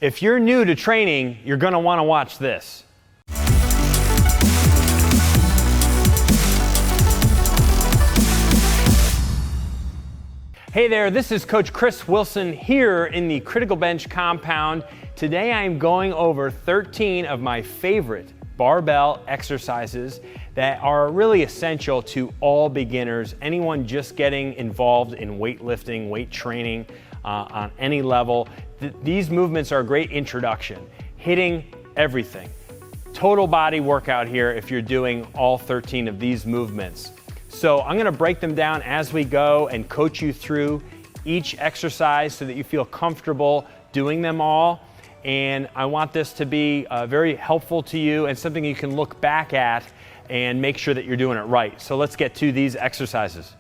If you're new to training, you're gonna wanna watch this. Hey there, this is Coach Chris Wilson here in the Critical Bench compound. Today I'm going over 13 of my favorite barbell exercises that are really essential to all beginners, anyone just getting involved in weightlifting, weight training on any level. These movements are a great introduction, hitting everything. Total body workout here if you're doing all 13 of these movements. So I'm gonna break them down as we go and coach you through each exercise so that you feel comfortable doing them all. And I want this to be very helpful to you and something you can look back at and make sure that you're doing it right. So let's get to these exercises.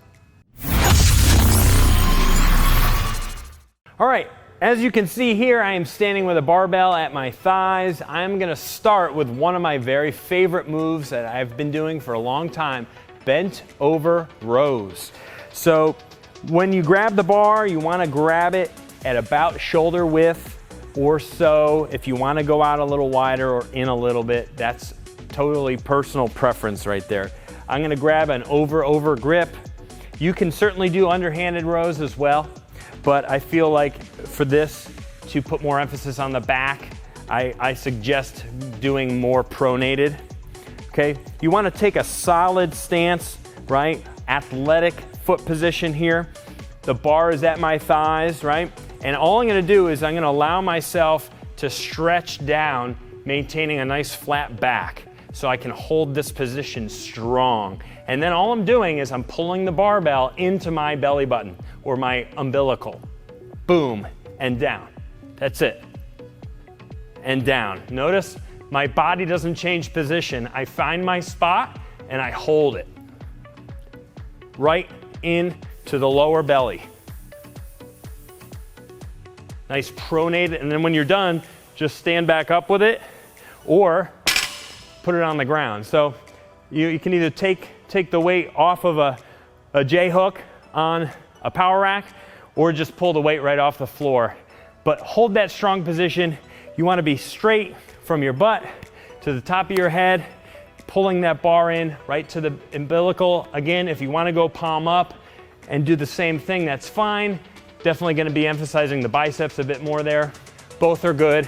All right, as you can see here, I am standing with a barbell at my thighs. I'm gonna start with one of my very favorite moves that I've been doing for a long time, bent over rows. So when you grab the bar, you wanna grab it at about shoulder width or so. If you wanna go out a little wider or in a little bit, that's totally personal preference right there. I'm gonna grab an over grip. You can certainly do underhanded rows as well, but I feel like for this, to put more emphasis on the back, I suggest doing more pronated. Okay, you want to take a solid stance, right? Athletic foot position here. The bar is at my thighs, right? And all I'm going to do is I'm going to allow myself to stretch down, maintaining a nice flat back so I can hold this position strong. And then all I'm doing is I'm pulling the barbell into my belly button or my umbilical. Boom, and down. That's it. And down. Notice my body doesn't change position. I find my spot and I hold it right into the lower belly. Nice pronate, and then when you're done, just stand back up with it or put it on the ground. So you can either take the weight off of a J hook on a power rack or just pull the weight right off the floor. But hold that strong position. You want to be straight from your butt to the top of your head, pulling that bar in right to the umbilical. Again, if you want to go palm up and do the same thing, that's fine. Definitely going to be emphasizing the biceps a bit more there. Both are good.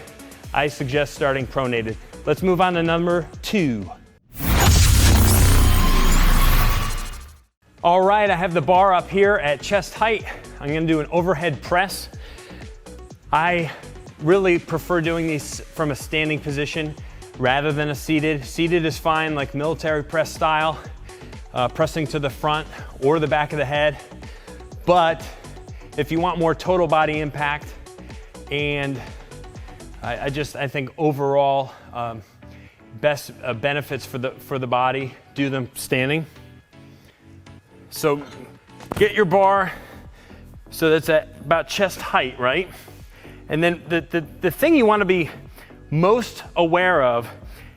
I suggest starting pronated. Let's move on to number 2. All right, I have the bar up here at chest height. I'm going to do an overhead press. I really prefer doing these from a standing position rather than a seated. Seated is fine, like military press style, pressing to the front or the back of the head. But if you want more total body impact, and I think overall best benefits for the body, do them standing. So get your bar so that's at about chest height, right? And then the thing you want to be most aware of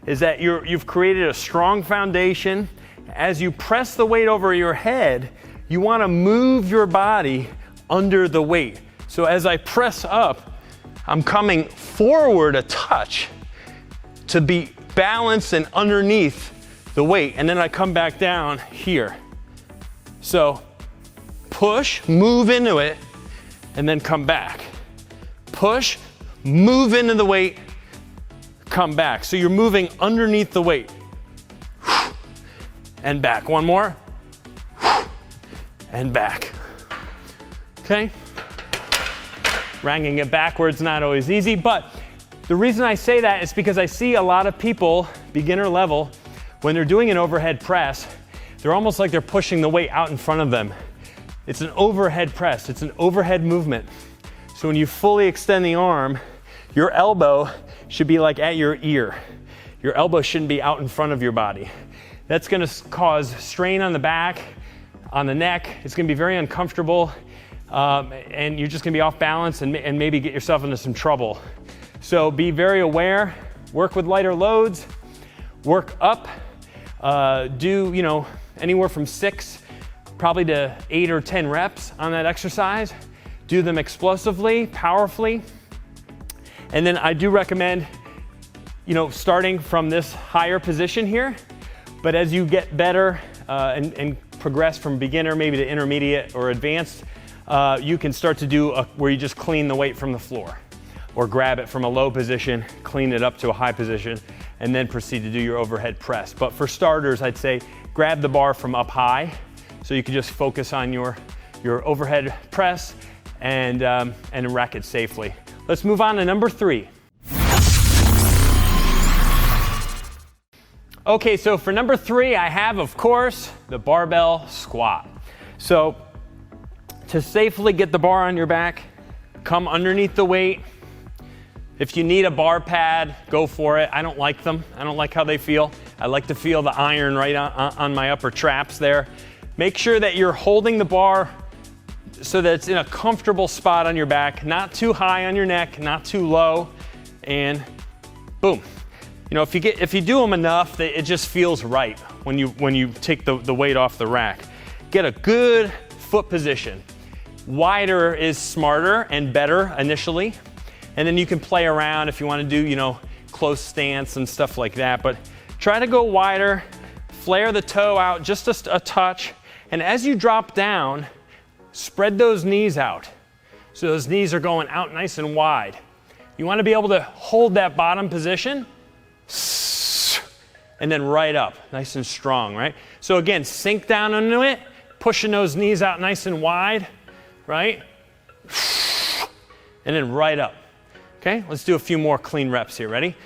is that you've created a strong foundation. As you press the weight over your head, you want to move your body under the weight. So as I press up, I'm coming forward a touch to be balanced and underneath the weight. And then I come back down here. So push, move into it, and then come back. Push, move into the weight, come back. So you're moving underneath the weight. And back. One more. And back. Okay? Ranging it backwards, not always easy, but the reason I say that is because I see a lot of people, beginner level, when they're doing an overhead press, they're almost like they're pushing the weight out in front of them. It's an overhead press, it's an overhead movement. So when you fully extend the arm, your elbow should be like at your ear. Your elbow shouldn't be out in front of your body. That's gonna cause strain on the back, on the neck. It's gonna be very uncomfortable, and you're just gonna be off balance and maybe get yourself into some trouble. So be very aware, work with lighter loads, work up, do anywhere from 6 probably to 8 or 10 reps on that exercise. Do them explosively, powerfully. And then I do recommend, starting from this higher position here, but as you get better and progress from beginner maybe to intermediate or advanced, you can start to do where you just clean the weight from the floor, or grab it from a low position, clean it up to a high position, and then proceed to do your overhead press. But for starters, I'd say grab the bar from up high, so you can just focus on your overhead press and rack it safely. Let's move on to number 3. Okay, so for number 3, I have, of course, the barbell squat. So to safely get the bar on your back, come underneath the weight. If you need a bar pad, go for it. I don't like them. I don't like how they feel. I like to feel the iron right on my upper traps there. Make sure that you're holding the bar so that it's in a comfortable spot on your back, not too high on your neck, not too low, and boom. If you do them enough, it just feels right when you take the weight off the rack. Get a good foot position. Wider is smarter and better initially, and then you can play around if you want to do, close stance and stuff like that. But try to go wider, flare the toe out just a touch, and as you drop down, spread those knees out. So those knees are going out nice and wide. You want to be able to hold that bottom position and then right up, nice and strong, right? So again, sink down into it, pushing those knees out nice and wide, right? And then right up. Okay, let's do a few more clean reps here. Ready?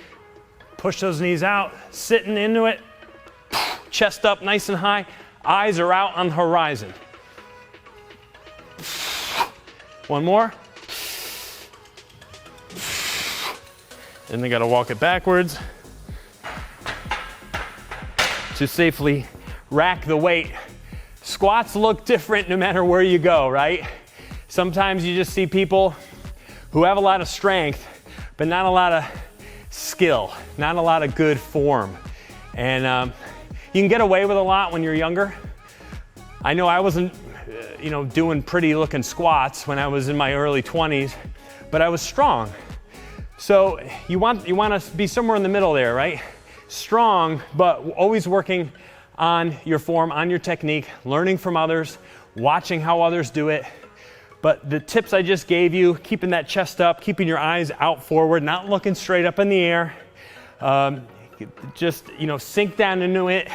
Push those knees out, sitting into it, chest up nice and high, eyes are out on the horizon. One more. Then they gotta walk it backwards to safely rack the weight. Squats look different no matter where you go, right? Sometimes you just see people who have a lot of strength, but not a lot of skill, not a lot of good form. And you can get away with a lot when you're younger. I know I wasn't, doing pretty looking squats when I was in my early 20s, but I was strong. So you want to be somewhere in the middle there, right? Strong, but always working on your form, on your technique, learning from others, watching how others do it. But the tips I just gave you, keeping that chest up, keeping your eyes out forward, not looking straight up in the air, just sink down into it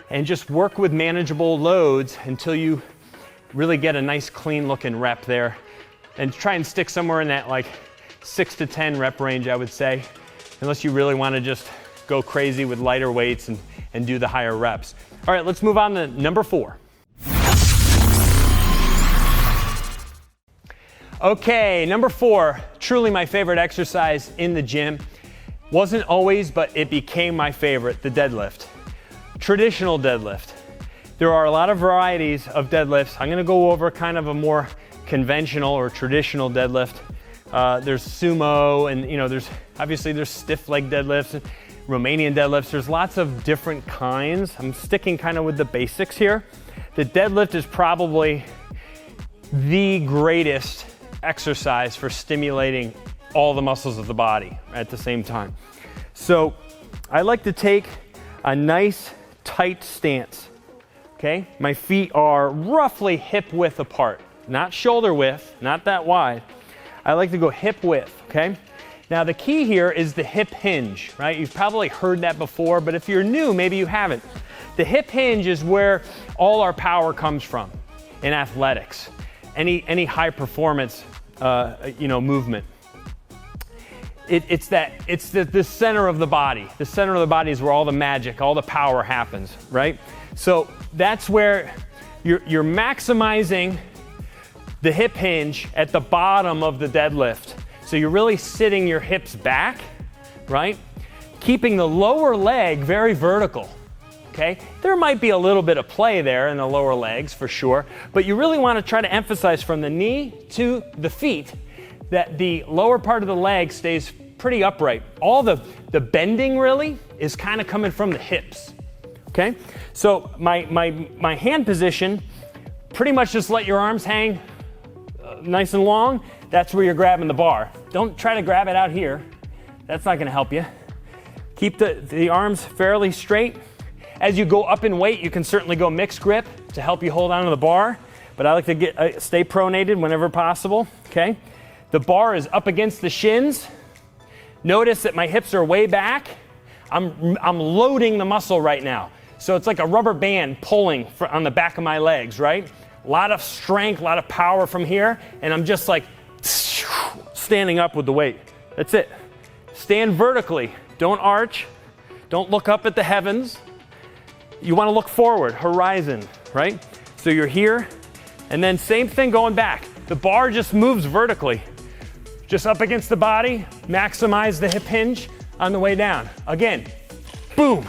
and just work with manageable loads until you really get a nice clean looking rep there. And try and stick somewhere in that 6 to 10 rep range, I would say, unless you really want to just go crazy with lighter weights and do the higher reps. All right, let's move on to number 4. Okay, number 4, truly my favorite exercise in the gym. Wasn't always, but it became my favorite, the deadlift. Traditional deadlift. There are a lot of varieties of deadlifts. I'm gonna go over kind of a more conventional or traditional deadlift. There's sumo, and there's stiff leg deadlifts, Romanian deadlifts. There's lots of different kinds. I'm sticking kind of with the basics here. The deadlift is probably the greatest exercise for stimulating all the muscles of the body at the same time. So I like to take a nice tight stance. Okay, my feet are roughly hip width apart, not shoulder width, not that wide. I like to go hip width, okay? Now the key here is the hip hinge, right? You've probably heard that before, but if you're new, maybe you haven't. The hip hinge is where all our power comes from in athletics, any high performance, movement. It's the center of the body. The center of the body is where all the magic, all the power happens, right? So that's where you're maximizing the hip hinge at the bottom of the deadlift. So you're really sitting your hips back, right? Keeping the lower leg very vertical, okay? There might be a little bit of play there in the lower legs for sure, but you really want to try to emphasize from the knee to the feet that the lower part of the leg stays pretty upright. All the bending really is kind of coming from the hips, okay? So my hand position, pretty much just let your arms hang nice and long, that's where you're grabbing the bar. Don't try to grab it out here. That's not gonna help you. Keep the arms fairly straight. As you go up in weight, you can certainly go mixed grip to help you hold onto the bar, but I like to stay pronated whenever possible, okay? The bar is up against the shins. Notice that my hips are way back. I'm loading the muscle right now. So it's like a rubber band pulling on the back of my legs, right? A lot of strength, a lot of power from here, and I'm just like standing up with the weight. That's it. Stand vertically. Don't arch. Don't look up at the heavens. You want to look forward, horizon, right? So you're here, and then same thing going back. The bar just moves vertically. Just up against the body, maximize the hip hinge on the way down. Again, boom,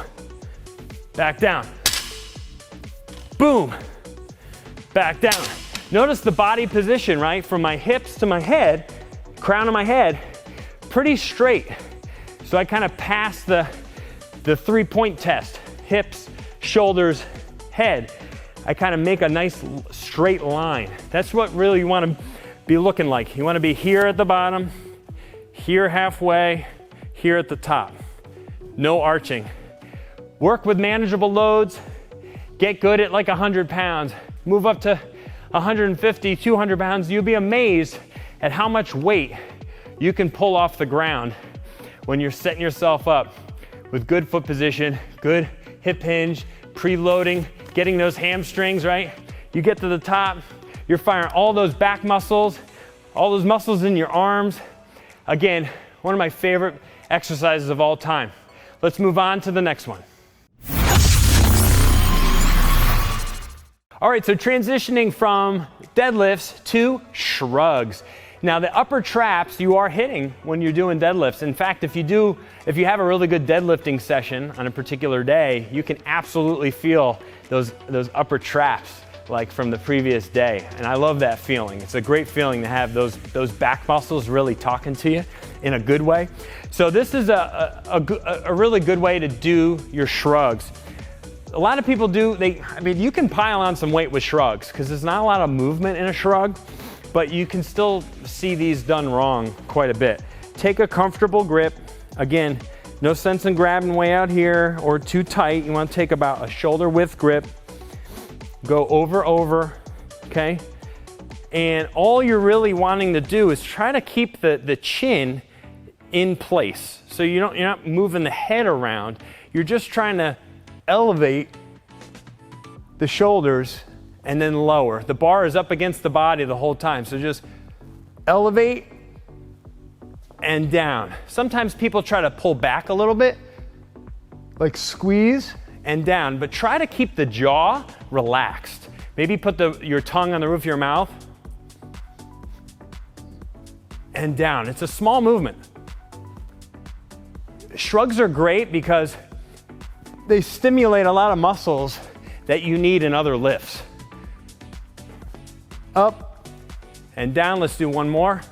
back down. Boom, back down. Notice the body position, right? From my hips to my head, crown of my head, pretty straight. So I kind of pass the 3-point test. Hips, shoulders, head. I kind of make a nice straight line. That's what really you want to be looking like. You want to be here at the bottom, here halfway, here at the top. No arching. Work with manageable loads. Get good at like 100 pounds. Move up to 150, 200 pounds. You'll be amazed at how much weight you can pull off the ground when you're setting yourself up with good foot position, good hip hinge, preloading, getting those hamstrings, right? You get to the top, you're firing all those back muscles, all those muscles in your arms. Again, one of my favorite exercises of all time. Let's move on to the next one. All right, so transitioning from deadlifts to shrugs. Now the upper traps you are hitting when you're doing deadlifts. In fact, if you have a really good deadlifting session on a particular day, you can absolutely feel those upper traps like from the previous day. And I love that feeling. It's a great feeling to have those back muscles really talking to you in a good way. So this is a really good way to do your shrugs. A lot of people you can pile on some weight with shrugs because there's not a lot of movement in a shrug, but you can still see these done wrong quite a bit. Take a comfortable grip. Again, no sense in grabbing way out here or too tight. You want to take about a shoulder width grip. Go over, okay? And all you're really wanting to do is try to keep the chin in place. So you're not moving the head around. You're just trying to elevate the shoulders and then lower. The bar is up against the body the whole time. So just elevate and down. Sometimes people try to pull back a little bit, like squeeze and down, but try to keep the jaw relaxed. Maybe put your tongue on the roof of your mouth and down. It's a small movement. Shrugs are great because they stimulate a lot of muscles that you need in other lifts. Up and down. Let's do one more.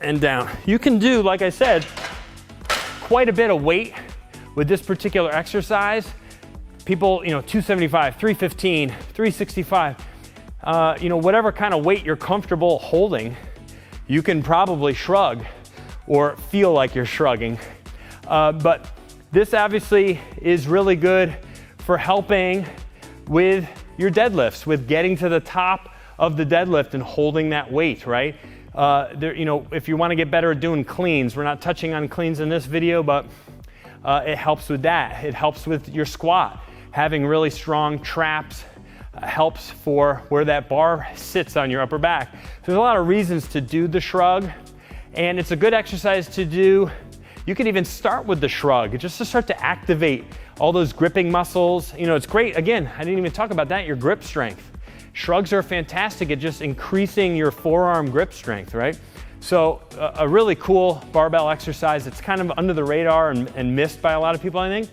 And down. You can do, like I said, quite a bit of weight with this particular exercise. People, 275, 315, 365, whatever kind of weight you're comfortable holding, you can probably shrug or feel like you're shrugging. But this obviously is really good for helping with your deadlifts, with getting to the top of the deadlift and holding that weight, right? If you want to get better at doing cleans, we're not touching on cleans in this video, but it helps with that. It helps with your squat. Having really strong traps helps for where that bar sits on your upper back. There's a lot of reasons to do the shrug, and it's a good exercise to do. You can even start with the shrug just to start to activate all those gripping muscles. It's great. Again, I didn't even talk about that, your grip strength. Shrugs are fantastic at just increasing your forearm grip strength, right? So a really cool barbell exercise. It's kind of under the radar and missed by a lot of people, I think,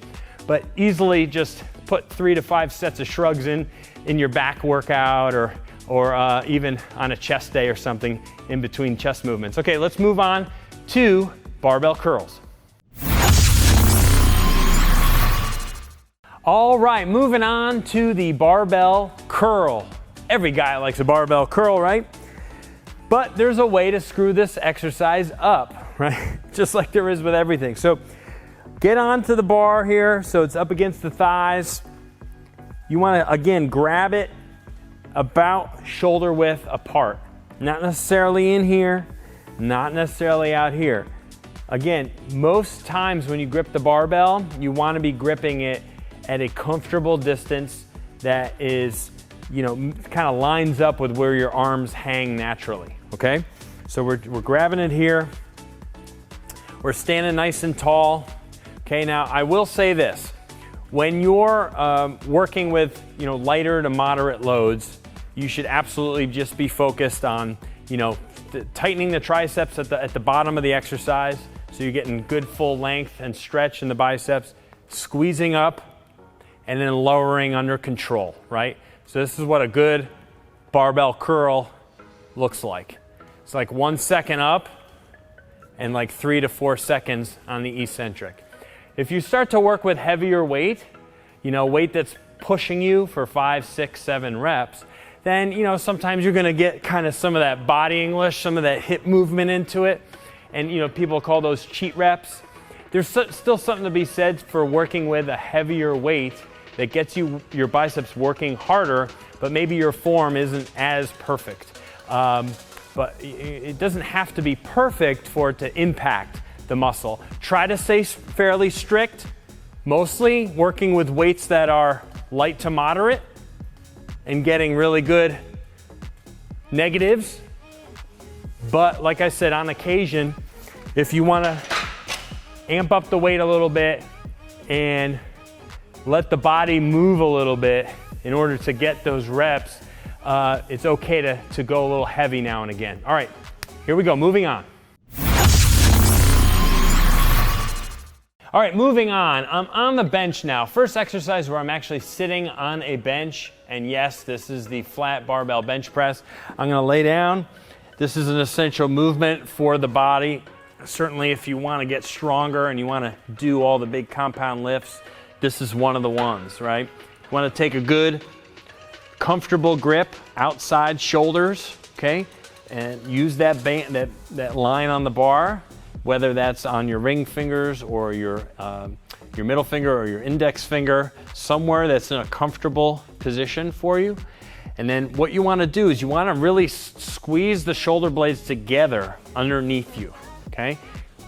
but easily just put 3 to 5 sets of shrugs in your back workout or even on a chest day or something in between chest movements. Okay, let's move on to barbell curls. All right, moving on to the barbell curl. Every guy likes a barbell curl, right? But there's a way to screw this exercise up, right? Just like there is with everything. So get onto the bar here so it's up against the thighs. You want to, again, grab it about shoulder width apart. Not necessarily in here, not necessarily out here. Again, most times when you grip the barbell, you want to be gripping it at a comfortable distance that is, you know, kind of lines up with where your arms hang naturally, okay? So we're grabbing it here. We're standing nice and tall. Okay, now I will say this. When you're working with, you know, lighter to moderate loads, you should absolutely just be focused on, you know, tightening the triceps at the bottom of the exercise so you're getting good full length and stretch in the biceps, squeezing up, and then lowering under control, right? So this is what a good barbell curl looks like. It's like 1 second up and like 3 to 4 seconds on the eccentric. If you start to work with heavier weight, you know, weight that's pushing you for 5, 6, 7 reps, then, you know, sometimes you're gonna get kind of some of that body English, some of that hip movement into it. And, you know, people call those cheat reps. There's still something to be said for working with a heavier weight that gets you your biceps working harder, but maybe your form isn't as perfect. But it doesn't have to be perfect for it to impact the muscle. Try to stay fairly strict, mostly working with weights that are light to moderate and getting really good negatives. But like I said, on occasion, if you want to amp up the weight a little bit and let the body move a little bit in order to get those reps, it's okay to go a little heavy now and again. All right, here we go, moving on. All right, moving on. I'm on the bench now. First exercise where I'm actually sitting on a bench, and yes, this is the flat barbell bench press. I'm gonna lay down. This is an essential movement for the body. Certainly if you wanna get stronger and you wanna do all the big compound lifts, this is one of the ones, right? You wanna take a good, comfortable grip outside shoulders, okay? And use that line on the bar, whether that's on your ring fingers or your middle finger or your index finger, somewhere that's in a comfortable position for you. And then what you want to do is you want to really squeeze the shoulder blades together underneath you, okay?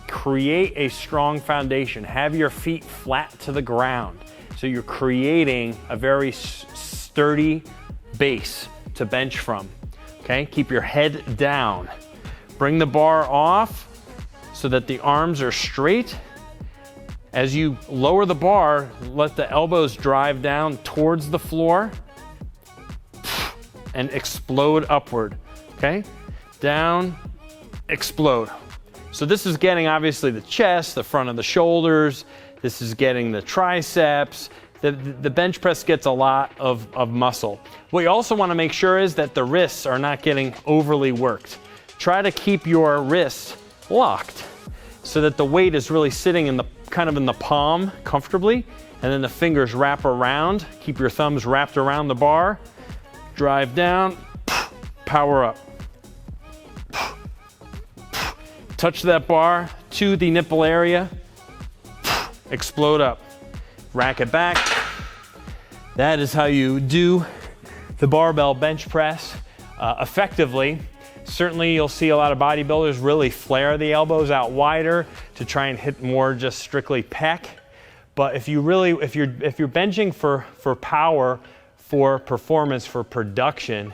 Create a strong foundation. Have your feet flat to the ground. So you're creating a very sturdy base to bench from, okay? Keep your head down. Bring the bar off so that the arms are straight. As you lower the bar, let the elbows drive down towards the floor and explode upward, okay? Down, explode. So this is getting obviously the chest, the front of the shoulders, this is getting the triceps. The bench press gets a lot of muscle. What you also wanna make sure is that the wrists are not getting overly worked. Try to keep your wrists locked so that the weight is really sitting in the kind of in the palm comfortably, and then the fingers wrap around. Keep your thumbs wrapped around the bar. Drive down, power up. Touch that bar to the nipple area, explode up. Rack it back. That is how you do the barbell bench press effectively. Certainly you'll see a lot of bodybuilders really flare the elbows out wider to try and hit more just strictly pec. But if you're benching for power, for performance, for production,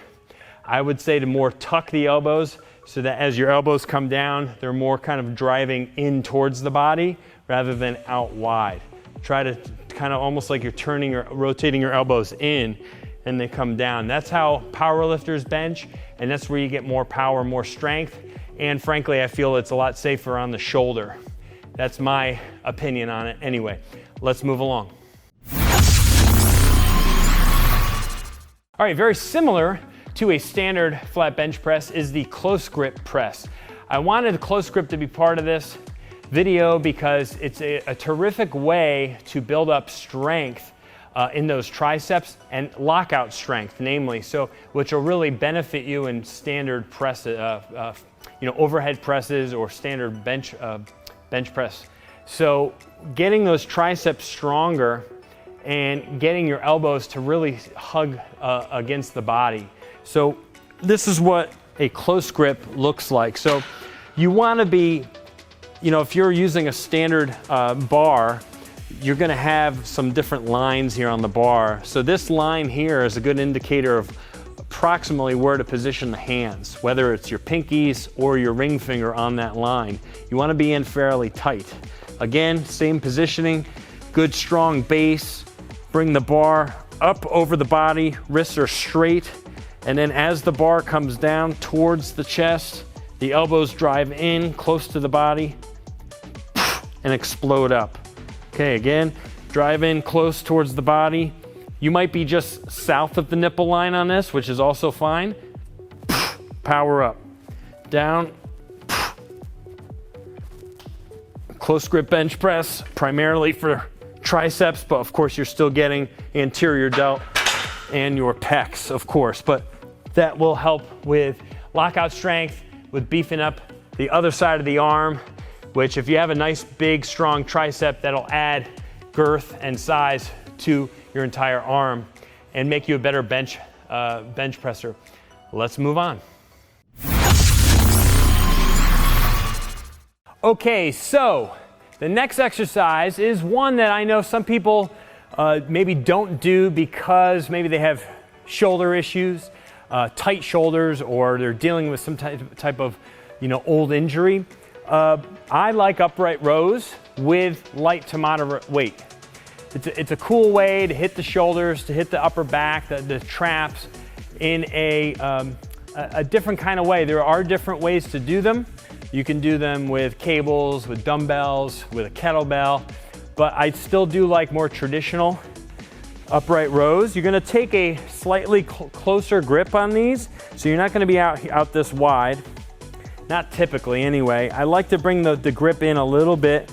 I would say to more tuck the elbows so that as your elbows come down, they're more kind of driving in towards the body rather than out wide. Try to kind of almost like you're rotating your elbows in and they come down. That's how powerlifters bench, and that's where you get more power, more strength, and frankly, I feel it's a lot safer on the shoulder. That's my opinion on it. Anyway, let's move along. All right, very similar to a standard flat bench press is the close grip press. I wanted the close grip to be part of this video because it's a terrific way to build up strength in those triceps, and lockout strength, namely, so which will really benefit you in standard press, overhead presses or standard bench press. So getting those triceps stronger and getting your elbows to really hug against the body. So this is what a close grip looks like. So you want to be, if you're using a standard bar, you're going to have some different lines here on the bar. So this line here is a good indicator of approximately where to position the hands, whether it's your pinkies or your ring finger on that line. You want to be in fairly tight. Again, same positioning, good strong base. Bring the bar up over the body, wrists are straight, and then as the bar comes down towards the chest, the elbows drive in close to the body and explode up. Okay, again, drive in close towards the body. You might be just south of the nipple line on this, which is also fine. Power up, down. Close grip bench press, primarily for triceps, but of course you're still getting anterior delt and your pecs, of course, but that will help with lockout strength, with beefing up the other side of the arm, which if you have a nice big strong tricep, that'll add girth and size to your entire arm and make you a better bench presser. Let's move on. Okay, so the next exercise is one that I know some people maybe don't do because maybe they have shoulder issues, tight shoulders, or they're dealing with some type of old injury. I like upright rows with light to moderate weight. It's a cool way to hit the shoulders, to hit the upper back, the traps in a different kind of way. There are different ways to do them. You can do them with cables, with dumbbells, with a kettlebell, but I still do like more traditional upright rows. You're gonna take a slightly closer grip on these, so you're not gonna be out this wide. Not typically anyway. I like to bring the grip in a little bit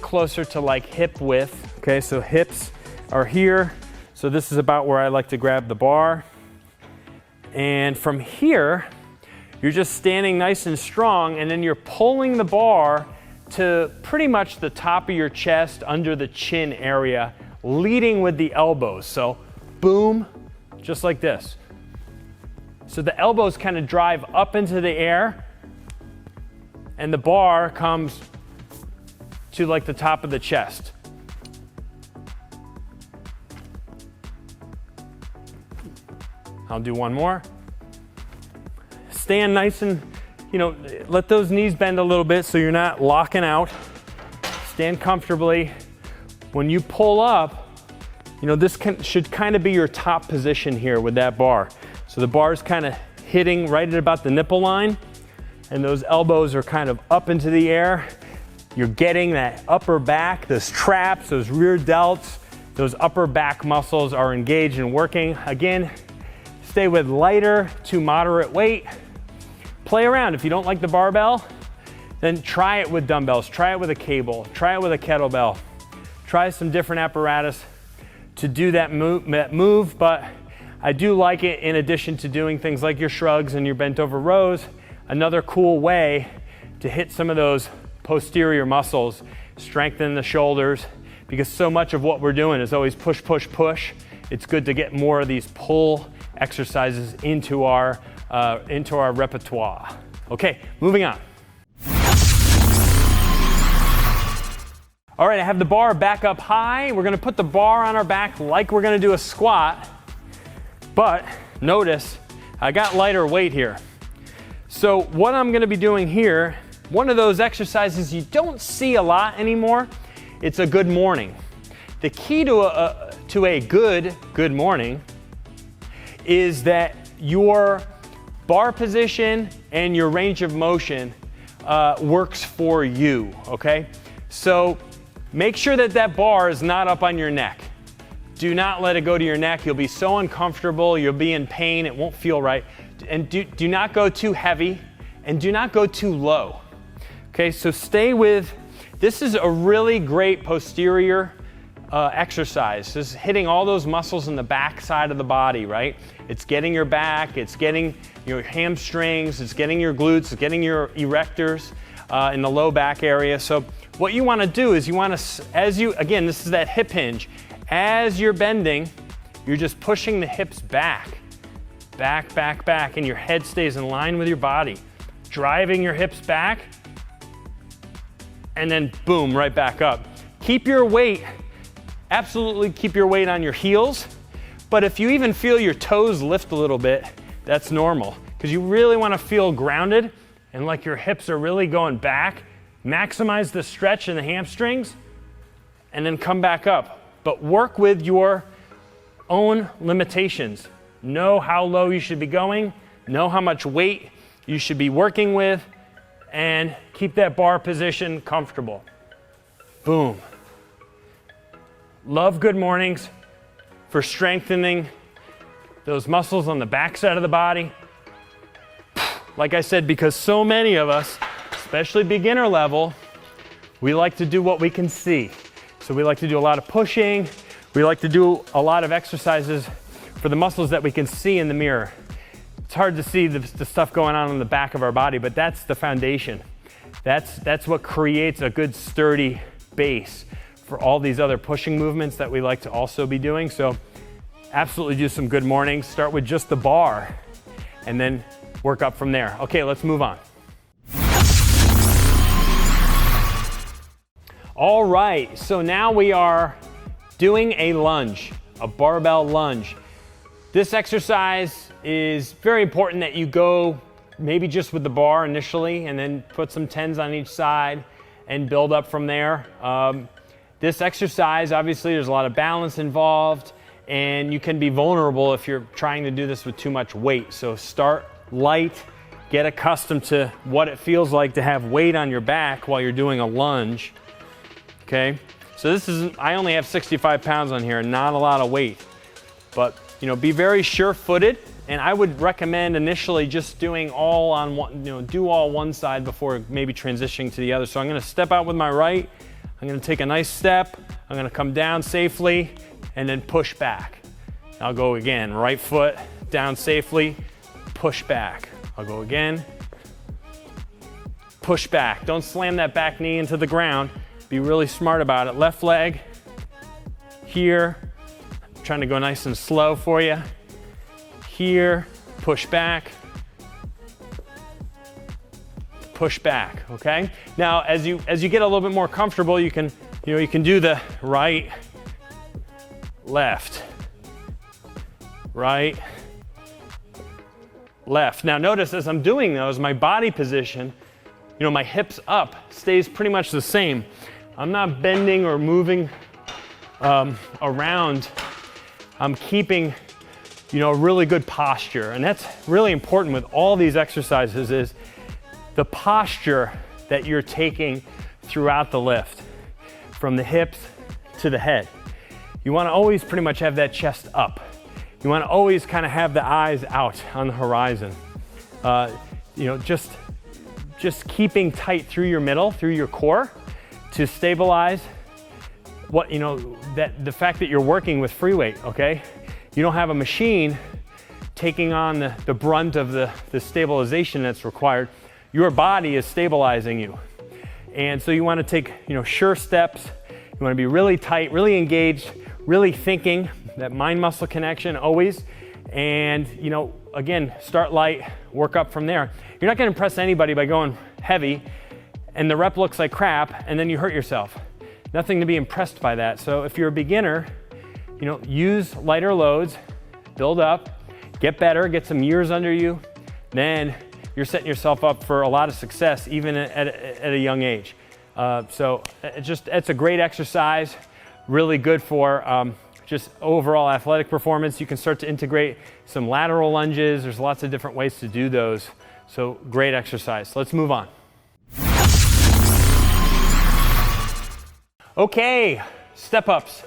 closer to like hip width. Okay, so hips are here. So this is about where I like to grab the bar. And from here, you're just standing nice and strong, and then you're pulling the bar to pretty much the top of your chest, under the chin area, leading with the elbows. So boom, just like this. So the elbows kind of drive up into the air, and the bar comes to like the top of the chest. I'll do one more. Stand nice and, let those knees bend a little bit so you're not locking out. Stand comfortably. When you pull up, this should kind of be your top position here with that bar. So the bar is kind of hitting right at about the nipple line, and those elbows are kind of up into the air. You're getting that upper back, those traps, those rear delts, those upper back muscles are engaged and working. Again, stay with lighter to moderate weight. Play around. If you don't like the barbell, then try it with dumbbells, try it with a cable, try it with a kettlebell. Try some different apparatus to do that move, but I do like it in addition to doing things like your shrugs and your bent over rows. Another cool way to hit some of those posterior muscles, strengthen the shoulders, because so much of what we're doing is always push, push, push. It's good to get more of these pull exercises into our repertoire. Okay, moving on. All right, I have the bar back up high. We're gonna put the bar on our back like we're gonna do a squat, but notice I got lighter weight here. So what I'm gonna be doing here, one of those exercises you don't see a lot anymore, it's a good morning. The key to a good morning is that your bar position and your range of motion works for you, okay? So make sure that bar is not up on your neck. Do not let it go to your neck. You'll be so uncomfortable, you'll be in pain, it won't feel right. And do not go too heavy, and do not go too low. Okay, so stay with, this is a really great posterior exercise. This is hitting all those muscles in the back side of the body, right? It's getting your back, it's getting your hamstrings, it's getting your glutes, it's getting your erectors in the low back area. So what you want to do is you want to, again, this is that hip hinge. As you're bending, you're just pushing the hips back, back, back, back, and your head stays in line with your body. Driving your hips back, and then boom, right back up. Keep your weight, absolutely keep your weight on your heels, but if you even feel your toes lift a little bit, that's normal, because you really want to feel grounded and like your hips are really going back. Maximize the stretch in the hamstrings, and then come back up. But work with your own limitations. Know how low you should be going, know how much weight you should be working with, and keep that bar position comfortable. Boom. Love good mornings for strengthening those muscles on the back side of the body. Like I said, because so many of us, especially beginner level, we like to do what we can see. So we like to do a lot of pushing. We like to do a lot of exercises for the muscles that we can see in the mirror. It's hard to see the stuff going on in the back of our body, but that's the foundation. That's what creates a good sturdy base for all these other pushing movements that we like to also be doing. So absolutely do some good mornings. Start with just the bar and then work up from there. Okay, let's move on. All right, so now we are doing a lunge, a barbell lunge. This exercise is very important that you go maybe just with the bar initially and then put some 10s on each side and build up from there. This exercise, obviously there's a lot of balance involved and you can be vulnerable if you're trying to do this with too much weight. So start light, get accustomed to what it feels like to have weight on your back while you're doing a lunge. Okay, so this is, I only have 65 pounds on here, not a lot of weight, but be very sure-footed, and I would recommend initially just doing all on one, do all one side before maybe transitioning to the other. So I'm gonna step out with my right, I'm gonna take a nice step, I'm gonna come down safely, and then push back. I'll go again, right foot, down safely, push back. I'll go again, push back. Don't slam that back knee into the ground. Be really smart about it. Left leg, here. I'm trying to go nice and slow for you. Here, push back. Push back, okay? Now, as you get a little bit more comfortable, you can do the right, left, right, left. Now notice as I'm doing those, my body position, my hips up stays pretty much the same. I'm not bending or moving around. I'm keeping, a really good posture. And that's really important with all these exercises is the posture that you're taking throughout the lift, from the hips to the head. You want to always pretty much have that chest up. You want to always kind of have the eyes out on the horizon. Just keeping tight through your middle, through your core, to stabilize the fact that you're working with free weight, okay? You don't have a machine taking on the brunt of the stabilization that's required. Your body is stabilizing you. And so you want to take, sure steps. You want to be really tight, really engaged, really thinking, that mind-muscle connection always. And, again, start light, work up from there. You're not going to impress anybody by going heavy and the rep looks like crap and then you hurt yourself. Nothing to be impressed by that. So if you're a beginner, use lighter loads, build up, get better, get some years under you, then you're setting yourself up for a lot of success even at a young age. So it's a great exercise, really good for just overall athletic performance. You can start to integrate some lateral lunges. There's lots of different ways to do those. So great exercise. Let's move on. Okay, step ups.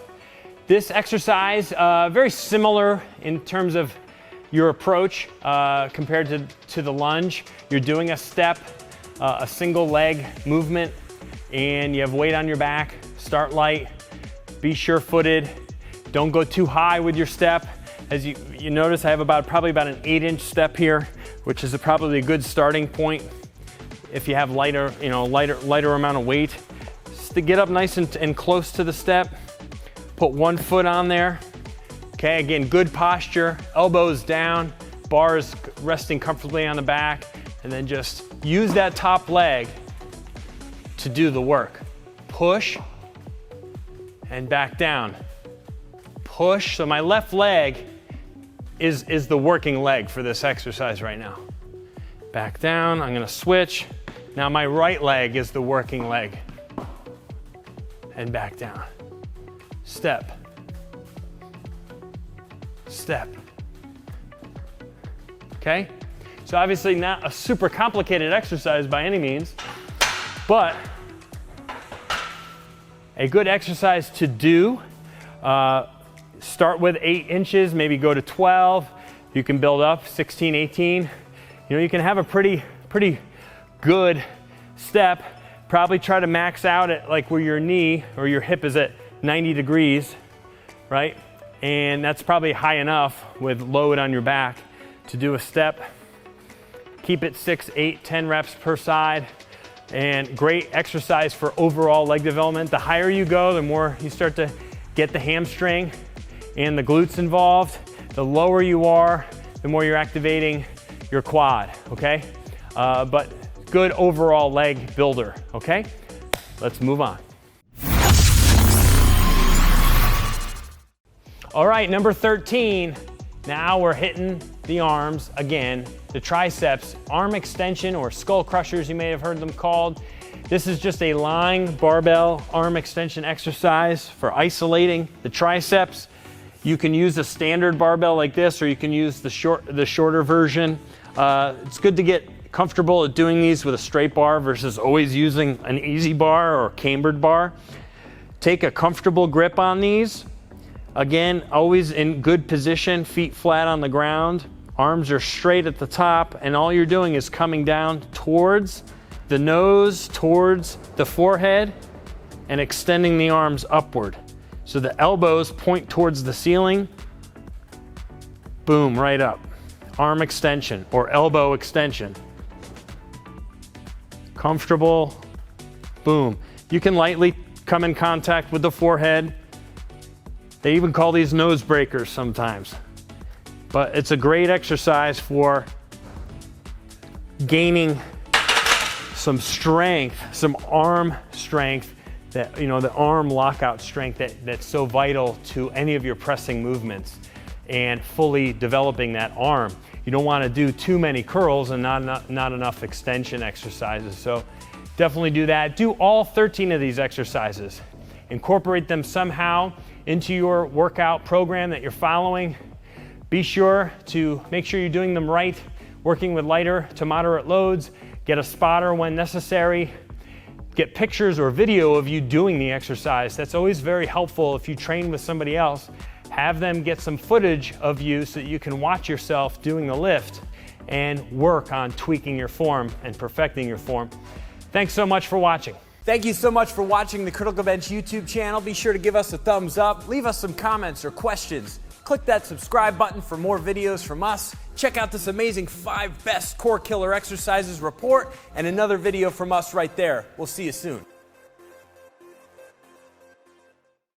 This exercise, very similar in terms of your approach compared to the lunge. You're doing a step, a single leg movement, and you have weight on your back. Start light, be sure-footed. Don't go too high with your step. As you notice, I have probably about an 8-inch step here, which is probably a good starting point if you have lighter amount of weight. Just to get up nice and close to the step, put one foot on there. Okay, again, good posture, elbows down, bars resting comfortably on the back, and then just use that top leg to do the work. Push and back down. Push, so my left leg is the working leg for this exercise right now. Back down, I'm gonna switch. Now my right leg is the working leg. And back down. Step. Step. Okay? So obviously not a super complicated exercise by any means, but a good exercise to do. Start with 8 inches, maybe go to 12. You can build up 16, 18. You can have a pretty good step. Probably try to max out at like where your knee or your hip is at 90 degrees, right? And that's probably high enough with load on your back to do a step. Keep it 6, 8, 10 reps per side. And great exercise for overall leg development. The higher you go, the more you start to get the hamstring and the glutes involved. The lower you are, the more you're activating your quad, okay? But good overall leg builder, okay? Let's move on. All right, number 13. Now we're hitting the arms again, the triceps, arm extension or skull crushers, you may have heard them called. This is just a lying barbell arm extension exercise for isolating the triceps. You can use a standard barbell like this, or you can use the shorter version. It's good to get comfortable at doing these with a straight bar versus always using an easy bar or cambered bar. Take a comfortable grip on these. Again, always in good position, feet flat on the ground. Arms are straight at the top, and all you're doing is coming down towards the nose, towards the forehead, and extending the arms upward. So the elbows point towards the ceiling. Boom, right up. Arm extension or elbow extension. Comfortable, boom. You can lightly come in contact with the forehead. They even call these nose breakers sometimes. But it's a great exercise for gaining some strength, some arm strength, that, the arm lockout strength that's so vital to any of your pressing movements, and fully developing that arm. You don't want to do too many curls and not enough extension exercises. So definitely do that. Do all 13 of these exercises. Incorporate them somehow into your workout program that you're following. Be sure to make sure you're doing them right, working with lighter to moderate loads. Get a spotter when necessary. Get pictures or video of you doing the exercise. That's always very helpful if you train with somebody else. Have them get some footage of you so that you can watch yourself doing the lift and work on tweaking your form and perfecting your form. Thanks so much for watching. Thank you so much for watching the Critical Bench YouTube channel. Be sure to give us a thumbs up, leave us some comments or questions. Click that subscribe button for more videos from us. Check out this amazing 5 best core killer exercises report and another video from us right there. We'll see you soon.